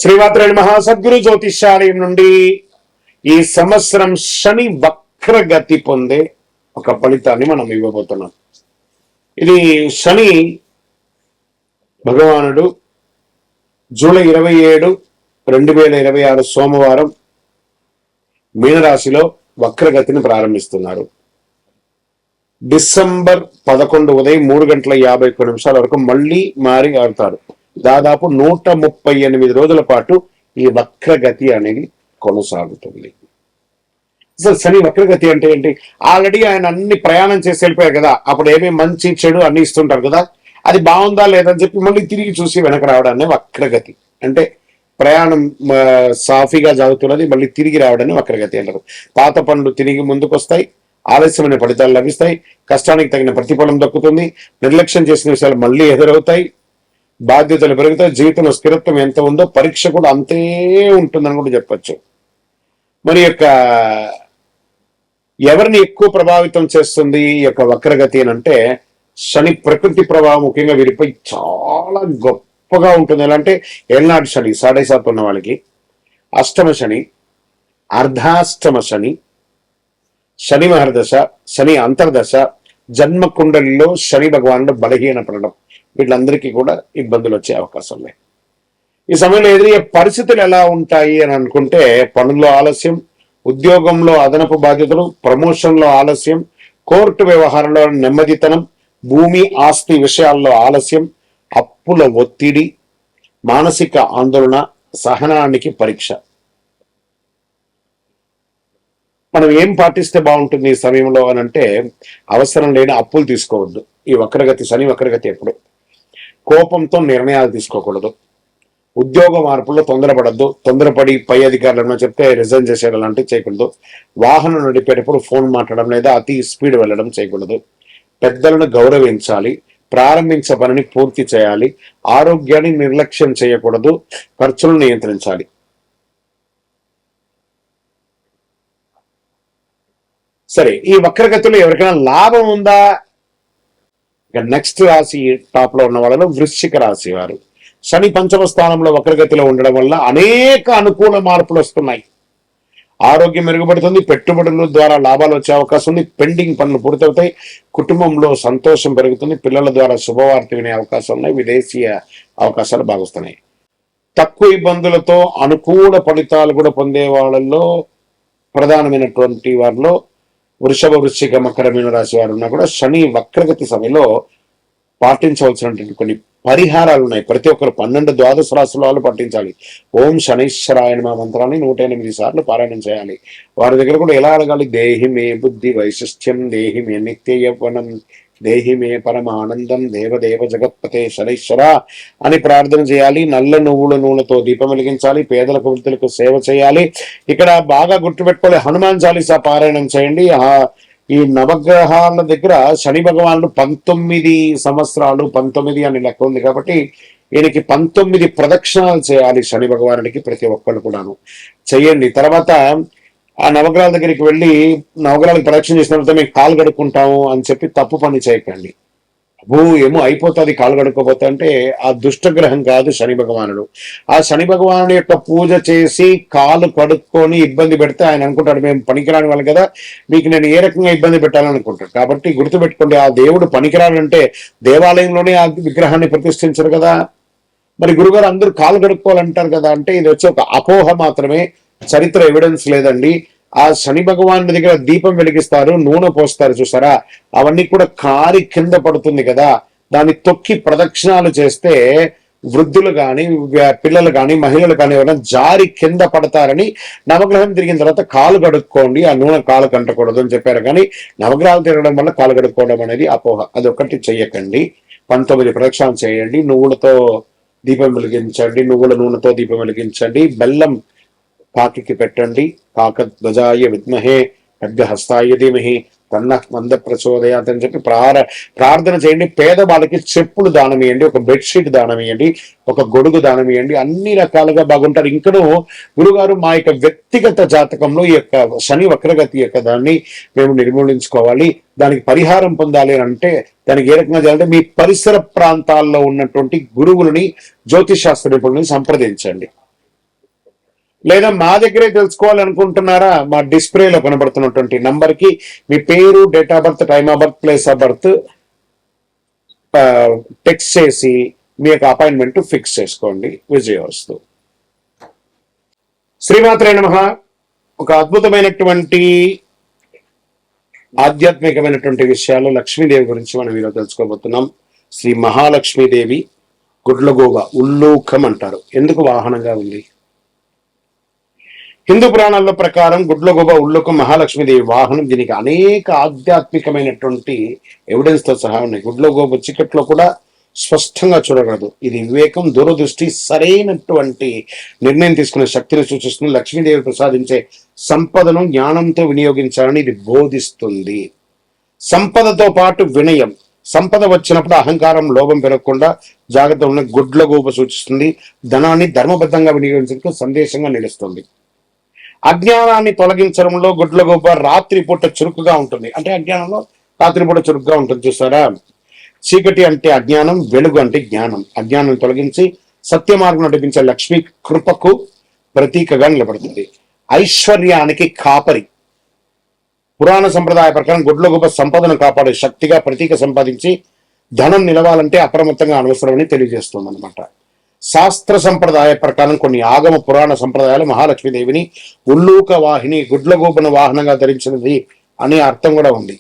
శ్రీమాత్రే నమః. సద్గురు జ్యోతిష్యాలయం నుండి ఈ సంవత్సరం శని వక్రగతి పొందే ఒక ఫలితాన్ని మనం ఇవ్వబోతున్నాం. ఇది శని భగవానుడు జూలై 27, 2026 సోమవారం మీనరాశిలో వక్రగతిని ప్రారంభిస్తున్నారు. డిసెంబర్ 11 ఉదయం 3:51 వరకు మళ్ళీ మారి ఆడతారు. దాదాపు 138 రోజుల పాటు ఈ వక్రగతి అనేది కొనసాగుతుంది. అసలు శని వక్రగతి అంటే ఏంటి? ఆల్రెడీ ఆయన అన్ని ప్రయాణం చేసి వెళ్ళిపోయారు కదా, అప్పుడు ఏమేమి మంచి చెడు అన్ని ఇస్తుంటారు కదా, అది బాగుందా లేదని చెప్పి మళ్ళీ తిరిగి చూసి వెనక రావడాన్ని వక్రగతి అంటే. ప్రయాణం సాఫీగా జరుగుతున్నది, మళ్ళీ తిరిగి రావడాన్ని వక్రగతి అంటారు. పాత పనులు తిరిగి ముందుకు వస్తాయి, ఆలస్యమైన ఫలితాలు లభిస్తాయి, కష్టానికి తగిన ప్రతిఫలం దక్కుతుంది, నిర్లక్ష్యం చేసిన విషయాలు మళ్ళీ ఎదురవుతాయి, బాధ్యతలు పెరుగుతాయి, జీవితంలో స్థిరత్వం ఎంత ఉందో పరీక్ష కూడా అంతే ఉంటుందని కూడా చెప్పచ్చు. మరి యొక్క ఎవరిని ఎక్కువ ప్రభావితం చేస్తుంది ఈ యొక్క వక్రగతి అని అంటే, శని ప్రకృతి ప్రభావం ముఖ్యంగా వీరిపై చాలా గొప్పగా ఉంటుంది. ఎలా అంటే ఏళ్ళనాటి శని 7.5 ఉన్న వాళ్ళకి, అష్టమ శని, అర్ధాష్టమ శని, శని మహర్దశ, శని అంతర్దశ, జన్మ కుండలిలో శని భగవానుడు బలహీనపడడం, వీళ్ళందరికీ కూడా ఇబ్బందులు వచ్చే అవకాశం లేదు. ఈ సమయంలో ఎదురయ్యే పరిస్థితులు ఎలా ఉంటాయి అని అనుకుంటే, పనుల్లో ఆలస్యం, ఉద్యోగంలో అదనపు బాధ్యతలు, ప్రమోషన్లో ఆలస్యం, కోర్టు వ్యవహారంలో నెమ్మదితనం, భూమి ఆస్తి విషయాల్లో ఆలస్యం, అప్పుల ఒత్తిడి, మానసిక ఆందోళన, సహనానికి పరీక్ష. మనం ఏం పాటిస్తే బాగుంటుంది ఈ సమయంలో అని అంటే, అవసరం లేని అప్పులు తీసుకోవద్దు. ఈ వక్రగతి శని వక్రగతి ఎప్పుడు కోపంతో నిర్ణయాలు తీసుకోకూడదు. ఉద్యోగ మార్పుల్లో తొందరపడద్దు. తొందరపడి పై అధికారులను చెప్తే రిజైన్ చేసేయడం లాంటివి చేయకూడదు. వాహనం నడిపేటప్పుడు ఫోన్ మాట్లాడడం లేదా అతి స్పీడ్ వెళ్ళడం చేయకూడదు. పెద్దలను గౌరవించాలి. ప్రారంభించే పనిని పూర్తి చేయాలి. ఆరోగ్యాన్ని నిర్లక్ష్యం చేయకూడదు. ఖర్చులను నియంత్రించాలి. సరే, ఈ వక్రగతిలో ఎవరికైనా లాభం ఉందా? ఇక నెక్స్ట్ రాశి టాప్ లో ఉన్న వాళ్ళలో వృశ్చిక రాశి వారు. శని పంచమ స్థానంలో వక్రగతిలో ఉండడం వల్ల అనేక అనుకూల మార్పులు వస్తున్నాయి. ఆరోగ్యం మెరుగుపడుతుంది. పెట్టుబడుల ద్వారా లాభాలు వచ్చే అవకాశం ఉంది. పెండింగ్ పనులు పూర్తవుతాయి. కుటుంబంలో సంతోషం పెరుగుతుంది. పిల్లల ద్వారా శుభవార్త వినే అవకాశం ఉన్నాయి. విదేశీయ అవకాశాలు బాగుస్తున్నాయి. తక్కువ ఇబ్బందులతో అనుకూల ఫలితాలు కూడా పొందే వాళ్ళల్లో ప్రధానమైనటువంటి వారిలో వృషభ, వృశ్చిక, మకర, మీన రాశి వారు ఉన్నా కూడా శని వక్రగతి సమయంలో పాటించవలసినటువంటి కొన్ని పరిహారాలు ఉన్నాయి. ప్రతి ఒక్కరు 12 ద్వాదశ రాశుల వాళ్ళు పాటించాలి. ఓం శనైశ్వరాయ నమః మంత్రాన్ని 108 సార్లు పారాయణం చేయాలి. వారి దగ్గర కూడా ఎలా అడగాలి? దేహి మే బుద్ధి వైశిష్ట్యం, దేహి మే నిత్య యవ్వనం, దేహి మే పరమానందం, దేవదేవ జగత్పతే శనైశ్వర అని ప్రార్థన చేయాలి. నల్ల నువ్వుల నూనెతో దీపం వెలిగించాలి. పేదలకు వృద్ధులకు సేవ చేయాలి. ఇక్కడ బాగా గుర్తుపెట్టుకోవాలి, హనుమాన్ చాలీసా పారాయణం చేయండి. ఈ నవగ్రహాల దగ్గర శని భగవానుడు 19 సంవత్సరాలు, 19 అని లెక్క ఉంది కాబట్టి ఈయనకి 19 ప్రదక్షిణాలు చేయాలి. శని భగవానుడికి ప్రతి ఒక్కళ్ళు కూడాను చెయ్యండి. తర్వాత ఆ నవగ్రహాల దగ్గరికి వెళ్ళి నవగ్రహాలకు ప్రదక్షిణ చేసిన తర్వాత మేము కాలు కడుక్కుంటాము అని చెప్పి తప్పు పని చేయకండి. ఏమో అయిపోతుంది కాలు కడుక్కోపోతా అంటే, ఆ దుష్టగ్రహం కాదు శని భగవానుడు. ఆ శని భగవానుడి యొక్క పూజ చేసి కాలు కడుక్కొని ఇబ్బంది పెడితే ఆయన అనుకుంటాడు మేము పనికిరాని వాళ్ళు కదా, మీకు నేను ఏ రకంగా ఇబ్బంది పెట్టాలని అనుకుంటాడు. కాబట్టి గుర్తుపెట్టుకోండి, ఆ దేవుడు పనికిరాడంటే దేవాలయంలోనే ఆ విగ్రహాన్ని ప్రతిష్ఠించరు కదా. మరి గురుగారు అందరూ కాలు కడుక్కోవాలంటారు కదా అంటే, ఇది వచ్చి ఒక అపోహ మాత్రమే, చరిత్ర ఎవిడెన్స్ లేదండి. ఆ శని భగవానుడి దగ్గర దీపం వెలిగిస్తారు, నూనె పోస్తారు చూసారా, అవన్నీ కూడా కారి కింద పడుతుంది కదా, దాన్ని తొక్కి ప్రదక్షిణాలు చేస్తే వృద్ధులు కానీ, పిల్లలు కానీ, మహిళలు కానీ ఎవరైనా జారి కింద పడతారని నవగ్రహం తిరిగిన తర్వాత కాలు కడుక్కోండి, ఆ నూనె కాలు కంటకూడదు అని చెప్పారు. కానీ నవగ్రహాలు తిరగడం వల్ల కాలు కడుక్కోవడం అనేది అపోహ. అది ఒక్కటి చెయ్యకండి. 19 ప్రదక్షిణాలు చేయండి. నువ్వులతో దీపం వెలిగించండి, నువ్వుల నూనెతో దీపం వెలిగించండి. బెల్లం కాకి పెట్టండి. కాక ధ్వజాయ విద్మహే ఖడ్గహస్తాయ ధీమహి తన్న మంద ప్రచోదయాత్ అని చెప్పి ప్రార్థన చేయండి. పేదవాళ్ళకి చెప్పులు దానం ఇవ్వండి, ఒక బెడ్షీట్ దానం ఇవ్వండి, ఒక గొడుగు దానం ఇవ్వండి. అన్ని రకాలుగా బాగుంటారు. ఇంకనూ గురుగారు మా యొక్క వ్యక్తిగత జాతకంలో ఈ యొక్క శని వక్రగతి యొక్క దాన్ని మేము నిర్మూలించుకోవాలి, దానికి పరిహారం పొందాలి అని అంటే దానికి ఏ రకంగా చేయాలంటే మీ పరిసర ప్రాంతాల్లో ఉన్నటువంటి గురువులని, జ్యోతిష్ శాస్త్ర నిపుణులని సంప్రదించండి. లేదా మా దగ్గరే తెలుసుకోవాలనుకుంటున్నారా, మా డిస్ప్లేలో కనబడుతున్నటువంటి నంబర్ కి మీ పేరు, date of birth, time of birth, place of birth text చేసి మీ యొక్క అపాయింట్మెంట్ ఫిక్స్ చేసుకోండి. విజయవస్తు. శ్రీమాత్రే నమః. ఒక అద్భుతమైనటువంటి ఆధ్యాత్మికమైనటువంటి విషయాలు లక్ష్మీదేవి గురించి మనం ఈరోజు తెలుసుకోబోతున్నాం. శ్రీ మహాలక్ష్మీదేవి గుడ్లగూబ, ఉల్లూకం అంటారు. ఎందుకు వాహనంగా ఉంది? హిందూ పురాణాల ప్రకారం గుడ్లగూబ, ఉల్లూకం మహాలక్ష్మీదేవి వాహనం. దీనికి అనేక ఆధ్యాత్మికమైనటువంటి ఎవిడెన్స్ తో సహా ఉన్నాయి. గుడ్లగూబ చీకట్లో కూడా స్పష్టంగా చూడగలదు. ఇది వివేకం, దూరదృష్టి, సరైనటువంటి నిర్ణయం తీసుకునే శక్తిని సూచిస్తుంది. లక్ష్మీదేవి ప్రసాదించే సంపదను జ్ఞానంతో వినియోగించాలని ఇది బోధిస్తుంది. సంపదతో పాటు వినయం. సంపద వచ్చినప్పుడు అహంకారం, లోభం పెరగకుండా జాగ్రత్త ఉన్న గుడ్లగూబ సూచిస్తుంది. ధనాన్ని ధర్మబద్ధంగా వినియోగించడానికి సందేశంగా నిలుస్తుంది. అజ్ఞానాన్ని తొలగించడంలో గుడ్లగూబ రాత్రిపూట చురుకుగా ఉంటుంది. అంటే అజ్ఞానంలో రాత్రిపూట చురుకుగా ఉంటుంది. చూసారా, చీకటి అంటే అజ్ఞానం, వెలుగు అంటే జ్ఞానం. అజ్ఞానం తొలగించి సత్య మార్గం నడిపించే లక్ష్మి కృపకు ప్రతీకగా నిలబడుతుంది. ఐశ్వర్యానికి కాపరి. పురాణ సంప్రదాయ ప్రకారం గుడ్లగూబ సంపదను కాపాడే శక్తిగా ప్రతీక సంపాదించి ధనం నిలవాలంటే అప్రమత్తంగా అనవసరమని తెలియజేస్తుంది అనమాట. శాస్త్ర సంప్రదాయ ప్రకారం కొన్ని ఆగమ పురాణ సంప్రదాయాలు మహాలక్ష్మీదేవిని ఉల్లూక వాహిని, గుడ్లగూబను వాహనంగా ధరించినది అనే అర్థం కూడా ఉంది.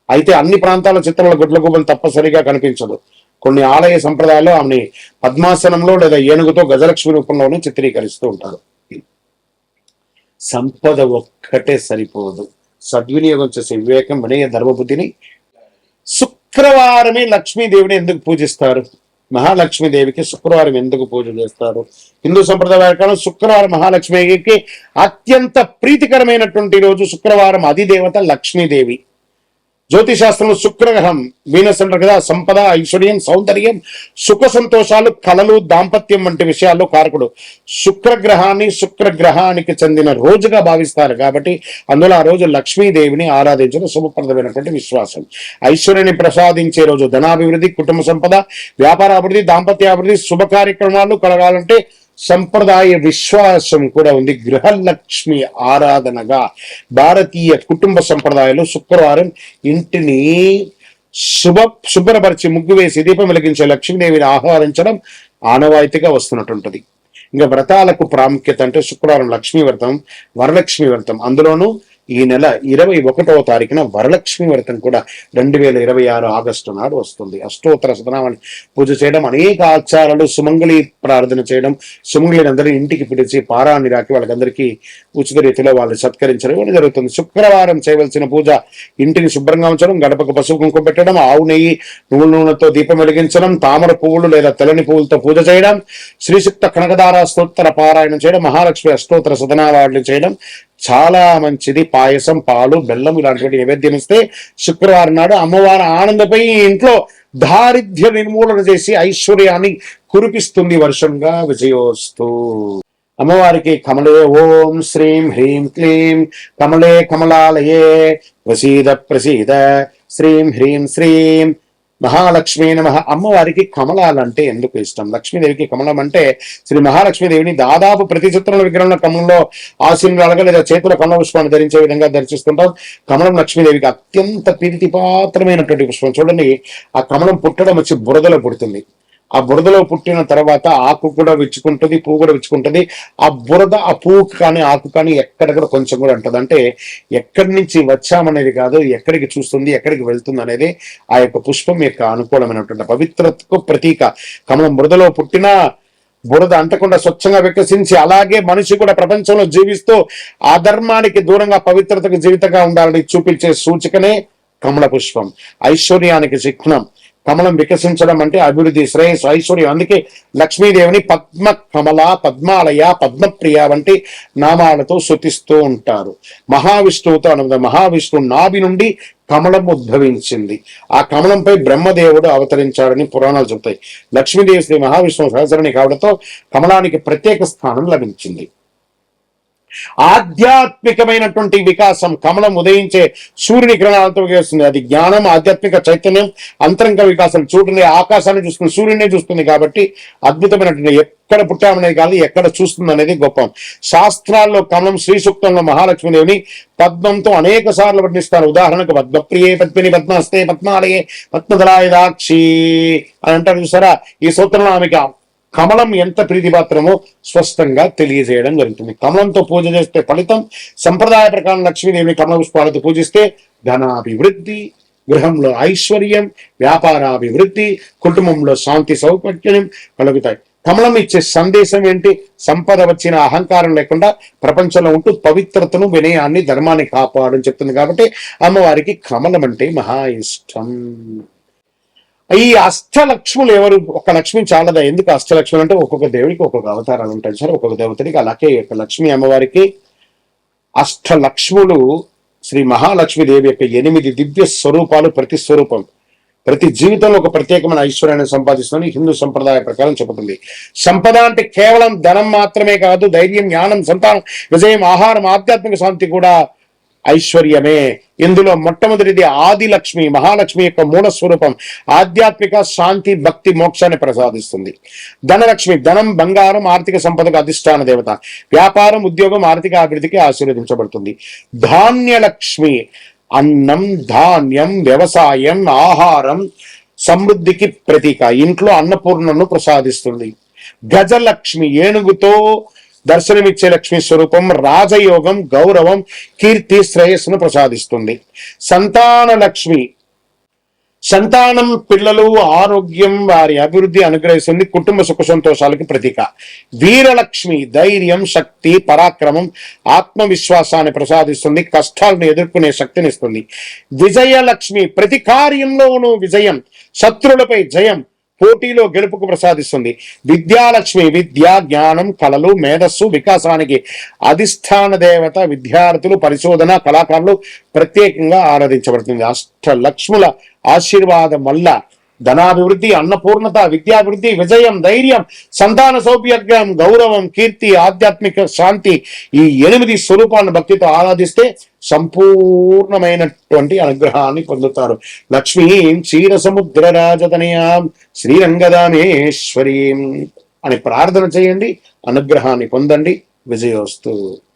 అయితే అన్ని ప్రాంతాల చిత్రంలో గుడ్లగూబను తప్పనిసరిగా కనిపించదు. కొన్ని ఆలయ సంప్రదాయాల్లో ఆమెని పద్మాసనంలో లేదా ఏనుగుతో గజలక్ష్మి రూపంలోనే చిత్రీకరిస్తూ ఉంటారు. సంపద ఒక్కటే సరిపోదు, సద్వినియోగం చేసే వివేకం, వినయ, ధర్మబుద్ధిని. శుక్రవారమే లక్ష్మీదేవిని ఎందుకు పూజిస్తారు? మహాలక్ష్మీదేవికి శుక్రవారం ఎందుకు పూజ చేస్తారు? హిందూ సంప్రదాయ ప్రకారం శుక్రవారం మహాలక్ష్మీదేవికి అత్యంత ప్రీతికరమైనటువంటి రోజు. శుక్రవారం అధిదేవత లక్ష్మీదేవి. జ్యోతిశాస్త్రంలో శుక్రగ్రహం, వీనస్ అంటారు కదా, సంపద, ఐశ్వర్యం, సౌందర్యం, సుఖ సంతోషాలు, కళలు, దాంపత్యం వంటి విషయాల్లో కారకుడు. శుక్రగ్రహానికి చెందిన రోజుగా భావిస్తారు కాబట్టి అందులో ఆ రోజు లక్ష్మీదేవిని ఆరాధించడం శుభప్రదమైనటువంటి విశ్వాసం. ఐశ్వర్యాన్ని ప్రసాదించే రోజు. ధనాభివృద్ధి, కుటుంబ సంపద, వ్యాపారాభివృద్ధి, దాంపత్యాభివృద్ధి, శుభ కార్యక్రమాలు కలగాలంటే సంప్రదాయ విశ్వాసం కూడా ఉంది. గృహలక్ష్మి ఆరాధనగా భారతీయ కుటుంబ సంప్రదాయంలో శుక్రవారం ఇంటిని శుభ్రపరిచి ముగ్గు వేసి దీపం వెలిగించే లక్ష్మీదేవిని ఆహ్వానించడం ఆనవాయితీగా వస్తున్నట్టుంటది. ఇంకా వ్రతాలకు ప్రాముఖ్యత అంటే శుక్రవారం లక్ష్మీ వ్రతం, వరలక్ష్మి వ్రతం. అందులోనూ ఈ నెల 21వ తారీఖున వరలక్ష్మి వ్రతం కూడా 2026 ఆగస్టు నాడు వస్తుంది. అష్టోత్తర శతనామాన్ని పూజ చేయడం, అనేక ఆచారాలు, సుమంగళి ప్రార్థన చేయడం, సుమంగళిని అందరూ ఇంటికి పిలిచి పారాన్ని రాకి వాళ్ళకందరికీ ఉచిత రీతిలో వాళ్ళు సత్కరించడం ఇవన్నీ జరుగుతుంది. శుక్రవారం చేయవలసిన పూజ: ఇంటిని శుభ్రంగా ఉంచడం, గడపకు పసుపు కుంకుమ పెట్టడం, ఆవు నెయ్యి, నువ్వుల నూనెతో దీపం వెలిగించడం, తామర పువ్వులు లేదా తెల్లని పువ్వులతో పూజ చేయడం, శ్రీశుక్త కనకదార స్తోత్ర పారాయణం చేయడం, మహాలక్ష్మి అష్టోత్తర శతనామాలు చేయడం చాలా మంచిది. పాయసం, పాలు, బెల్లం ఇలాంటివి నైవేద్యం ఇస్తే శుక్రవారం నాడు అమ్మవారు ఆనందపై ఇంట్లో దారిద్ర్య నిర్మూలన చేసి ఐశ్వర్యాన్ని కురిపిస్తుంది వర్షంగా. విజయోస్తు. అమ్మవారికి కమలే ఓం శ్రీం హ్రీం క్లీం కమలే కమలాలయే వసీద ప్రసీద శ్రీం హ్రీం శ్రీం మహాలక్ష్మీ నమః. అమ్మవారికి కమలాలంటే ఎందుకు ఇష్టం? లక్ష్మీదేవికి కమలం అంటే శ్రీ మహాలక్ష్మీదేవిని దాదాపు ప్రతి చిత్రంలో విగ్రహంలో కమలంలో ఆశీనురాలుగా లేదా చేతుల కమల పుష్పాన్ని ధరించే విధంగా దర్శిస్తుంటాం. కమలం లక్ష్మీదేవికి అత్యంత ప్రీతిపాత్రమైనటువంటి పుష్పం. చూడండి, ఆ కమలం పుట్టడం వచ్చి బురదలో పుడుతుంది. ఆ బురదలో పుట్టిన తర్వాత ఆకు కూడా విచ్చుకుంటుంది, పువ్వు కూడా విచ్చుకుంటుంది. ఆ బురద ఆ పువ్వు కానీ ఆకు కానీ ఎక్కడెక్కడ కొంచెం కూడా ఉంటుంది. అంటే ఎక్కడి నుంచి వచ్చామనేది కాదు, ఎక్కడికి చూస్తుంది, ఎక్కడికి వెళ్తుంది అనేది ఆ యొక్క పుష్పం యొక్క అనుకూలమైనటువంటి పవిత్రతకు ప్రతీక. కమలం బురదలో పుట్టిన బురద అంటకుండా స్వచ్ఛంగా వికసించి, అలాగే మనిషి కూడా ప్రపంచంలో జీవిస్తూ అధర్మానికి దూరంగా పవిత్రతకు జీవితంగా ఉండాలని చూపించే సూచికనే కమల పుష్పం. ఐశ్వర్యానికి చిహ్నం. కమలం వికసించడం అంటే అభివృద్ధి, శ్రేయస్సు, ఐశ్వర్యం. అందుకే లక్ష్మీదేవిని పద్మ కమల, పద్మాలయ, పద్మప్రియ వంటి నామాలతో స్తుతిస్తూ ఉంటారు. మహావిష్ణువుతో అనుబంధం. మహావిష్ణువు నాభి నుండి కమలం ఉద్భవించింది. ఆ కమలంపై బ్రహ్మదేవుడు అవతరించాడని పురాణాలు చెబుతాయి. లక్ష్మీదేవి శ్రీ మహావిష్ణువు సహచరణి కావడంతో కమలానికి ప్రత్యేక స్థానం లభించింది. ఆధ్యాత్మికమైనటువంటి వికాసం కమలం ఉదయించే సూర్యుని కిరణాలతో వస్తుంది. అది జ్ఞానం, ఆధ్యాత్మిక చైతన్యం, అంతరంగ వికాసం. చూడండి, ఆకాశాన్ని చూస్తుంది, సూర్యుడినే చూస్తుంది. కాబట్టి అద్భుతమైనటువంటి, ఎక్కడ పుట్టామనేది కాదు, ఎక్కడ చూస్తుంది అనేది గొప్ప. శాస్త్రాల్లో కమలం, శ్రీ సూక్తంలో మహాలక్ష్మీదేవిని పద్మంతో అనేక సార్లు వర్ణిస్తారు. ఉదాహరణకు పద్మప్రియే పద్మిని, పద్మహస్తే, పద్మాలయే, పద్మధరాయ దాక్షి అని అంటారు చూసారా. ఈ సూత్రంలో ఆమెకి కమలం ఎంత ప్రీతిపాత్రమో స్పష్టంగా తెలియజేయడం జరుగుతుంది. కమలంతో పూజ చేస్తే ఫలితం. సంప్రదాయ ప్రకారం లక్ష్మీదేవిని కమల పుష్పాలతో పూజిస్తే ధనాభివృద్ధి, గృహంలో ఐశ్వర్యం, వ్యాపారాభివృద్ధి, కుటుంబంలో శాంతి సౌకర్యం కలుగుతాయి. కమలం ఇచ్చే సందేశం ఏంటి? సంపద వచ్చిన అహంకారం లేకుండా ప్రపంచంలో ఉంటూ పవిత్రతను, వినయాన్ని, ధర్మాన్ని కాపాడని చెప్తుంది. కాబట్టి అమ్మవారికి కమలం అంటే మహా ఇష్టం. ఈ అష్టలక్ష్ములు ఎవరు? ఒక లక్ష్మి చాలదా? ఎందుకు అష్టలక్ష్ములు అంటే ఒక్కొక్క దేవుడికి ఒక్కొక్క అవతారాలు ఉంటాయి సార్, ఒక్కొక్క దేవతడికి. అలాగే లక్ష్మీ అమ్మవారికి అష్టలక్ష్ములు శ్రీ మహాలక్ష్మీదేవి యొక్క 8 దివ్య స్వరూపాలు. ప్రతి స్వరూపం, ప్రతి జీవితంలో ఒక ప్రత్యేకమైన ఐశ్వర్యాన్ని సంపాదిస్తుందని హిందూ సంప్రదాయ ప్రకారం చెబుతుంది. సంపద అంటే కేవలం ధనం మాత్రమే కాదు, ధైర్యం, జ్ఞానం, సంతానం, విజయం, ఆహారం, ఆధ్యాత్మిక శాంతి కూడా ఐశ్వర్యమే. ఇందులో మొట్టమొదటిది ఆదిలక్ష్మి, మహాలక్ష్మి యొక్క మూల స్వరూపం. ఆధ్యాత్మిక శాంతి, భక్తి, మోక్షాన్ని ప్రసాదిస్తుంది. ధనలక్ష్మి, ధనం, బంగారం, ఆర్థిక సంపదకు అధిష్టాన దేవత. వ్యాపారం, ఉద్యోగం, ఆర్థిక అభివృద్ధికి ఆశీర్వదించబడుతుంది. ధాన్యలక్ష్మి, అన్నం, ధాన్యం, వ్యవసాయం, ఆహారం, సమృద్ధికి ప్రతీక. ఇంట్లో అన్నపూర్ణను ప్రసాదిస్తుంది. గజలక్ష్మి, ఏనుగుతో దర్శనమిచ్చే లక్ష్మీ స్వరూపం. రాజయోగం, గౌరవం, కీర్తి, శ్రేయస్సును ప్రసాదిస్తుంది. సంతాన లక్ష్మి, సంతానం, పిల్లలు, ఆరోగ్యం, వారి అభివృద్ధి అనుగ్రహిస్తుంది. కుటుంబ సుఖ సంతోషాలకు ప్రతీక. వీరలక్ష్మి, ధైర్యం, శక్తి, పరాక్రమం, ఆత్మవిశ్వాసాన్ని ప్రసాదిస్తుంది. కష్టాలను ఎదుర్కొనే శక్తినిస్తుంది. విజయలక్ష్మి, ప్రతి కార్యంలోనూ విజయం, శత్రులపై జయం, పోటీలో గెలుపుకు ప్రసాదిస్తుంది. విద్యాలక్ష్మి, విద్య, జ్ఞానం, కళలు, మేధస్సు, వికాసానికి అధిష్టాన దేవత. విద్యార్థులు, పరిశోధన, కళాకారులు ప్రత్యేకంగా ఆరాధించబడుతుంది. అష్టలక్ష్ముల ఆశీర్వాదం వల్ల ధనాభివృద్ధి, అన్నపూర్ణత, విద్యాభివృద్ధి, విజయం, ధైర్యం, సంతాన సౌభాగ్యం, గౌరవం, కీర్తి, ఆధ్యాత్మిక శాంతి, ఈ 8 స్వరూపాలను భక్తితో ఆరాధిస్తే సంపూర్ణమైనటువంటి అనుగ్రహాన్ని పొందుతారు. లక్ష్మీం క్షీరసముద్ర రాజతనయాం శ్రీరంగదామేశ్వరీం అని ప్రార్థన చేయండి. అనుగ్రహాన్ని పొందండి. విజయోస్తు.